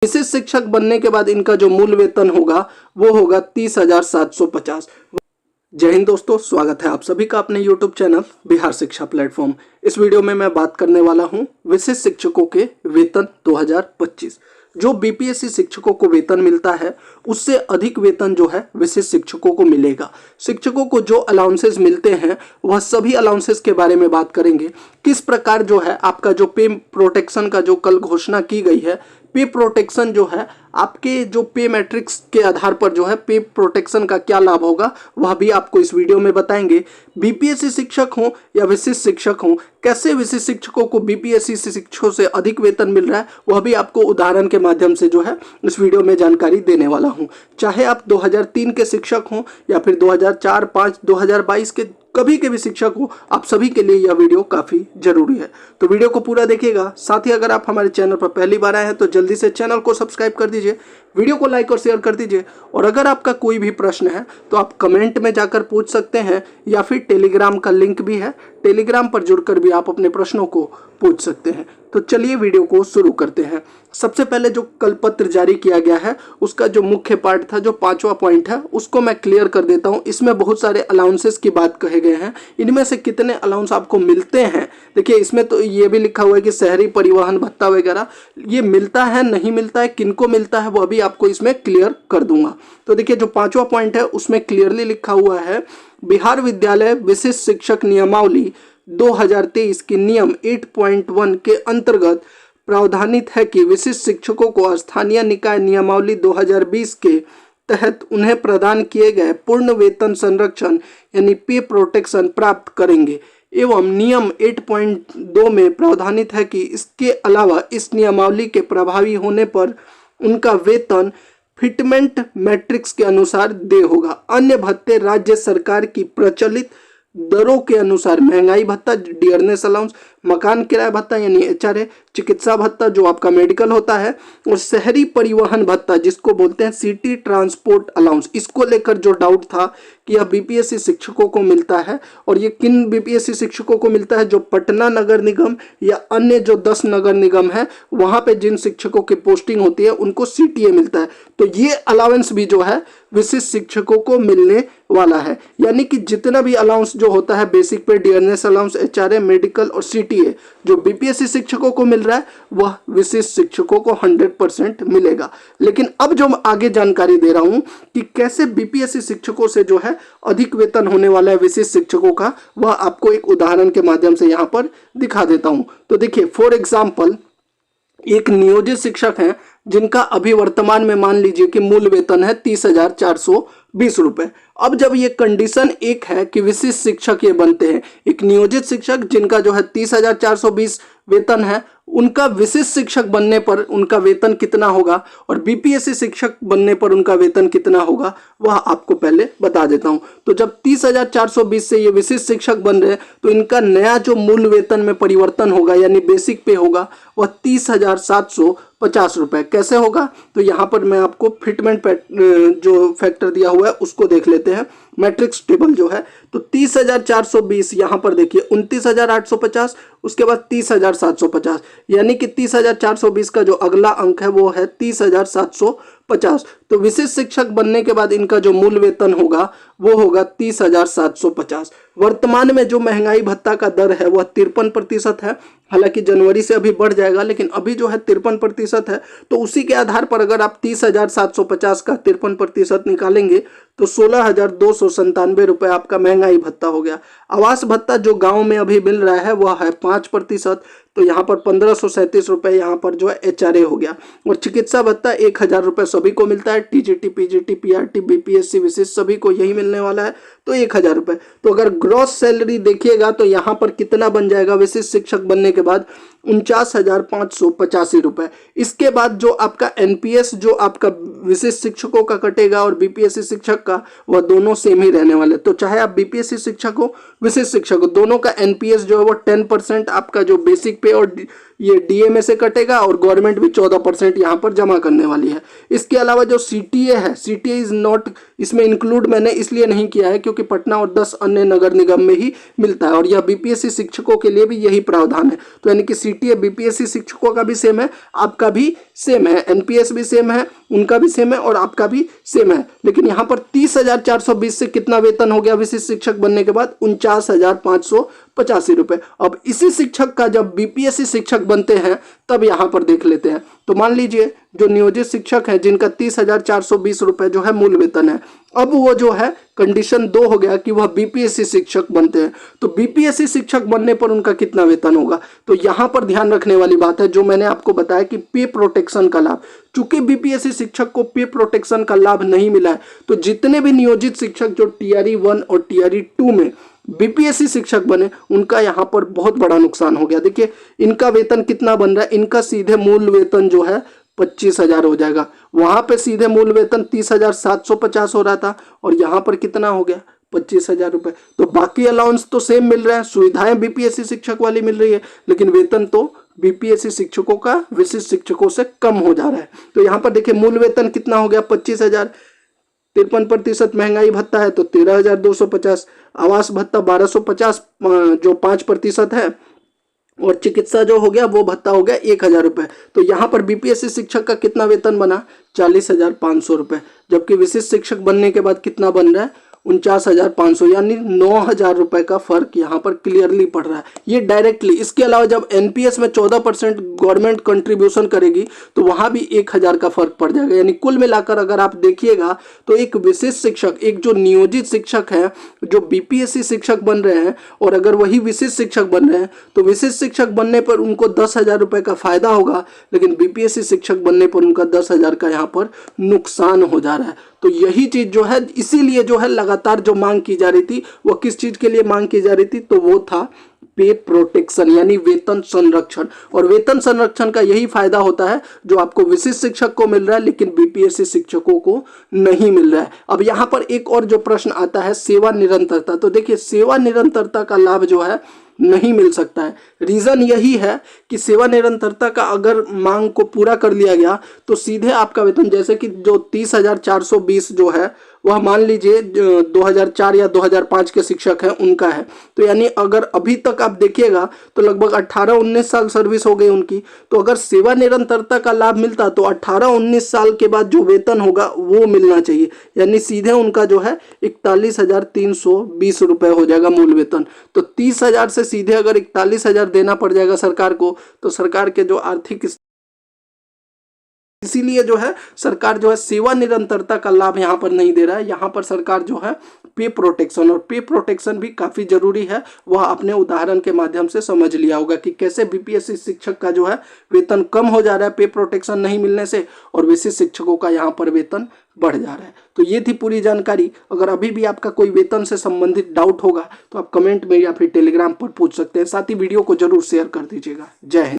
विशेष शिक्षक बनने के बाद इनका जो मूल वेतन होगा वो होगा 30,750। जय हिंद दोस्तों, स्वागत है आप सभी का अपने YouTube चैनल बिहार शिक्षा प्लेटफॉर्म। इस वीडियो में मैं बात करने वाला हूं विशेष शिक्षकों के वेतन 2025। जो बीपीएससी शिक्षकों को वेतन मिलता है उससे अधिक वेतन जो है विशेष शिक्षकों को मिलेगा। शिक्षकों को जो अलाउंसेस मिलते हैं वह सभी अलाउंसेस के बारे में बात करेंगे। किस प्रकार जो है आपका जो पे प्रोटेक्शन का जो कल घोषणा की गई है, पे प्रोटेक्शन जो है आपके जो पे मैट्रिक्स के आधार पर जो है पे प्रोटेक्शन का क्या लाभ होगा वह भी आपको इस वीडियो में बताएंगे। बीपीएससी शिक्षक हो या विशेष शिक्षक हो, कैसे विशेष शिक्षकों को बीपीएससी शिक्षकों से अधिक वेतन मिल रहा है वह भी आपको उदाहरण के माध्यम से जो है इस वीडियो में जानकारी देने वाला हूं। चाहे आप 2003 के शिक्षक हों या फिर 2004, 5, 2022 के कभी के भी शिक्षक हो, आप सभी के लिए यह वीडियो काफ़ी जरूरी है। तो वीडियो को पूरा देखिएगा। साथ ही अगर आप हमारे चैनल पर पहली बार आए हैं तो जल्दी से चैनल को सब्सक्राइब कर दीजिए, वीडियो को लाइक और शेयर कर दीजिए। और अगर आपका कोई भी प्रश्न है तो आप कमेंट में जाकर पूछ सकते हैं या फिर टेलीग्राम का लिंक भी है, टेलीग्राम पर जुड़कर भी आप अपने प्रश्नों को पूछ सकते हैं। तो चलिए वीडियो को शुरू करते हैं। सबसे पहले जो कल पत्र जारी किया गया है उसका जो मुख्य पार्ट था, जो 5वां पॉइंट है, उसको मैं क्लियर कर देता हूं। इसमें बहुत सारे अलाउंसेस की बात कहे गए हैं। इनमें से कितने अलाउंस आपको मिलते हैं, देखिए इसमें तो ये भी लिखा हुआ है कि शहरी परिवहन भत्ता वगैरह ये मिलता है, नहीं मिलता है, किनको मिलता है, वह भी आपको इसमें क्लियर कर दूंगा। तो देखिए जो 5वां पॉइंट है उसमें क्लियरली लिखा हुआ है, बिहार विद्यालय विशेष शिक्षक नियमावली 2023 के नियम 8.1 के अंतर्गत प्रावधानित है कि विशिष्ट शिक्षकों को स्थानीय निकाय नियमावली 2020 के तहत उन्हें प्रदान किए गए पूर्ण वेतन संरक्षण यानी पे प्रोटेक्शन प्राप्त करेंगे। एवं नियम 8.2 में प्रावधानित है कि इसके अलावा इस नियमावली के प्रभावी होने पर उनका वेतन फिटमेंट मैट्रिक्स के अनुसार देय होगा। अन्य भत्ते राज्य सरकार की प्रचलित दरों के अनुसार महंगाई भत्ता, डियरनेस अलाउंस, मकान किराया भत्ता यानी एचआरए, चिकित्सा भत्ता जो आपका मेडिकल होता है, और शहरी परिवहन भत्ता जिसको बोलते हैं सिटी ट्रांसपोर्ट अलाउंस। इसको लेकर जो डाउट था कि यह बीपीएससी शिक्षकों को मिलता है और ये किन बीपीएससी शिक्षकों को मिलता है, जो पटना नगर निगम या अन्य जो 10 नगर निगम है वहां पे जिन शिक्षकों की पोस्टिंग होती है उनको सीटीए मिलता है। तो ये अलाउंस भी जो है विशिष्ट शिक्षकों को मिलने वाला है। यानी कि जितना भी अलाउंस जो होता है बेसिक पे, डियरनेस अलाउंस, एचआरए, मेडिकल और सीटीए जो बीपीएससी शिक्षकों को मिल रहा है वह विशिष्ट शिक्षकों को 100% मिलेगा। लेकिन अब जो आगे जानकारी दे रहा हूं कि कैसे बीपीएससी शिक्षकों से जो है अधिक वेतन होने वाला है विशिष्ट शिक्षकों का, वह आपको एक उदाहरण के माध्यम से यहां पर दिखा देता हूं। तो देखिए फॉर एग्जाम्पल एक नियोजित शिक्षक हैं जिनका अभी वर्तमान में मान लीजिए कि मूल वेतन है 30,420 रुपए। अब जब ये कंडीशन एक है कि विशिष्ट शिक्षक ये बनते हैं, एक नियोजित शिक्षक जिनका जो है 30,420 वेतन है, उनका विशिष्ट शिक्षक बनने पर उनका वेतन कितना होगा और बीपीएससी शिक्षक बनने पर उनका वेतन कितना होगा वह आपको पहले बता देता हूं। तो जब 30,420 से ये विशिष्ट शिक्षक बन रहे हैं तो इनका नया जो मूल वेतन में परिवर्तन होगा यानी बेसिक पे होगा वह 30,750 रुपए। कैसे होगा, तो यहाँ पर मैं आपको फिटमेंट जो फैक्टर दिया हुआ है उसको देख लेते हैं। मैट्रिक्स टेबल जो है तो 30,420 यहाँ पर देखिए 29,850, उसके बाद 30,750, यानी कि 30,420 का जो अगला अंक है वो है 30,750। तो विशिष्ट शिक्षक बनने के बाद इनका जो मूल वेतन होगा वो होगा 30,750। वर्तमान में जो महंगाई भत्ता का दर है वह 53% है। हालांकि जनवरी से अभी बढ़ जाएगा लेकिन अभी जो है 53% है। तो उसी के आधार पर अगर आप 30,750 का 53% निकालेंगे तो 16,297 रुपए आपका महंगाई भत्ता हो गया। आवास भत्ता जो गांव में अभी मिल रहा है वह है 5%, तो यहाँ पर 1537 रुपए यहाँ पर जो है एचआरए हो गया। और चिकित्सा भत्ता 1,000 रुपए सभी को मिलता है, टीजीटी, पीजीटी, पीआरटी, बीपीएससी विशेष सभी को यही मिलने वाला है, तो 1,000 रुपए। तो अगर ग्रॉस सैलरी देखिएगा तो यहाँ पर कितना बन जाएगा विशिष्ट शिक्षक बनने के बाद 49,585 रुपए। इसके बाद जो आपका एनपीएस जो आपका विशिष्ट शिक्षकों का कटेगा और बीपीएससी शिक्षक का वह दोनों सेम ही रहने वाले। तो चाहे आप बीपीएससी शिक्षक हो विशिष्ट शिक्षक हो, दोनों का एनपीएस जो है वो 10% आपका जो बेसिक पे और ये डीएमए से कटेगा और गवर्नमेंट भी 14% यहाँ पर जमा करने वाली है। इसके अलावा जो सीटीए है, सीटीए इज नॉट इसमें इंक्लूड मैंने इसलिए नहीं किया है क्योंकि पटना और 10 अन्य नगर निगम में ही मिलता है और यह बीपीएससी शिक्षकों के लिए भी यही प्रावधान है। तो यानी कि सीटीए बीपीएससी शिक्षकों का भी सेम है, आपका भी सेम है, एनपीएस भी सेम है, उनका भी सेम है और आपका भी सेम है। लेकिन यहाँ पर 30,420 से कितना वेतन हो गया विशिष्ट शिक्षक बनने के बाद? 49,585 रुपए। अब इसी शिक्षक का जब बीपीएससी शिक्षक बनते हैं तब यहाँ पर देख लेते हैं। तो मान लीजिए जो नियोजित शिक्षक है जिनका 30,420 रुपए जो है मूल वेतन है, अब वो जो है कंडीशन 2 हो गया कि वह बीपीएससी शिक्षक बनते हैं। तो बीपीएससी शिक्षक बनने पर उनका कितना वेतन होगा? तो यहाँ पर ध्यान रखने वाली बात है जो मैंने आपको बताया कि पे प्रोटेक्शन का लाभ, चूंकि बीपीएससी शिक्षक को पे प्रोटेक्शन का लाभ नहीं मिला है, तो जितने भी नियोजित शिक्षक जो टीआरई 1 और टीआरई 2 में बीपीएससी शिक्षक बने उनका यहाँ पर बहुत बड़ा नुकसान हो गया। देखिए इनका वेतन कितना बन रहा है, इनका सीधे मूल वेतन जो है 25,000 हो जाएगा। वहां पे सीधे मूल वेतन 30,750 हो रहा था और यहाँ पर कितना हो गया? 25,000 रुपए। तो बाकी अलाउंस तो सेम मिल रहा है, सुविधाएं बीपीएससी शिक्षक वाली मिल रही है, लेकिन वेतन तो बीपीएससी शिक्षकों का विशिष्ट शिक्षकों से कम हो जा रहा है। तो यहाँ पर देखिए मूल वेतन कितना हो गया? 25,000। 53% महंगाई भत्ता है तो 13,250, आवास भत्ता 1,250 जो 5% है, और चिकित्सा जो हो गया वो भत्ता हो गया 1,000 रुपए। तो यहाँ पर बीपीएससी शिक्षक का कितना वेतन बना? 40,500 रुपए। जबकि विशिष्ट शिक्षक बनने के बाद कितना बन रहा है? 49,500, यानी 9,000 रुपए का फर्क यहाँ पर क्लियरली पड़ रहा है, ये डायरेक्टली। इसके अलावा जब एनपीएस में 14% गवर्नमेंट कंट्रीब्यूशन करेगी तो वहां भी 1,000 का फर्क पड़ जाएगा। यानी कुल मिलाकर अगर आप देखिएगा तो एक विशिष्ट शिक्षक, एक जो नियोजित शिक्षक है जो बीपीएससी शिक्षक बन रहे हैं, और अगर वही विशिष्ट शिक्षक बन रहे हैं तो विशिष्ट शिक्षक बनने पर उनको 10,000 रुपए का फायदा होगा, लेकिन बीपीएससी शिक्षक बनने पर उनका 10,000 का यहाँ पर नुकसान हो जा रहा है। तो यही चीज जो है, इसीलिए जो है लगातार जो मांग की जा रही थी वो किस चीज के लिए मांग की जा रही थी? तो वो था पे प्रोटेक्शन, यानी वेतन संरक्षण। और वेतन संरक्षण का यही फायदा होता है जो आपको विशिष्ट शिक्षक को मिल रहा है लेकिन बीपीएससी शिक्षकों को नहीं मिल रहा है। अब यहाँ पर एक और जो प्रश्न आता है, सेवा निरंतरता। तो देखिए सेवा निरंतरता का लाभ जो है नहीं मिल सकता है। रीजन यही है कि सेवा निरंतरता का अगर मांग को पूरा कर लिया गया तो सीधे आपका वेतन, जैसे कि जो 30,420 जो है वह मान लीजिए 2004 या 2005 के शिक्षक हैं उनका है, तो यानी अगर अभी तक आप देखिएगा तो लगभग 18-19 साल सर्विस हो गई उनकी। तो अगर सेवा निरंतरता का लाभ मिलता तो 18-19 साल के बाद जो वेतन होगा वो मिलना चाहिए, यानी सीधे उनका जो है 41,320 रुपए हो जाएगा मूल वेतन। तो 30,000 से सीधे अगर 41,000 देना पड़ जाएगा सरकार को, तो सरकार के जो आर्थिक, इसीलिए जो है सरकार जो है सेवा निरंतरता का लाभ यहाँ पर नहीं दे रहा है। यहाँ पर सरकार जो है पे प्रोटेक्शन, और पे प्रोटेक्शन भी काफी जरूरी है, वह आपने उदाहरण के माध्यम से समझ लिया होगा कि कैसे बीपीएससी शिक्षक का जो है वेतन कम हो जा रहा है पे प्रोटेक्शन नहीं मिलने से, और विशिष्ट शिक्षकों का यहाँ पर वेतन बढ़ जा रहा है। तो ये थी पूरी जानकारी। अगर अभी भी आपका कोई वेतन से संबंधित डाउट होगा तो आप कमेंट में या फिर टेलीग्राम पर पूछ सकते हैं। साथ ही वीडियो को जरूर शेयर कर दीजिएगा। जय हिंद।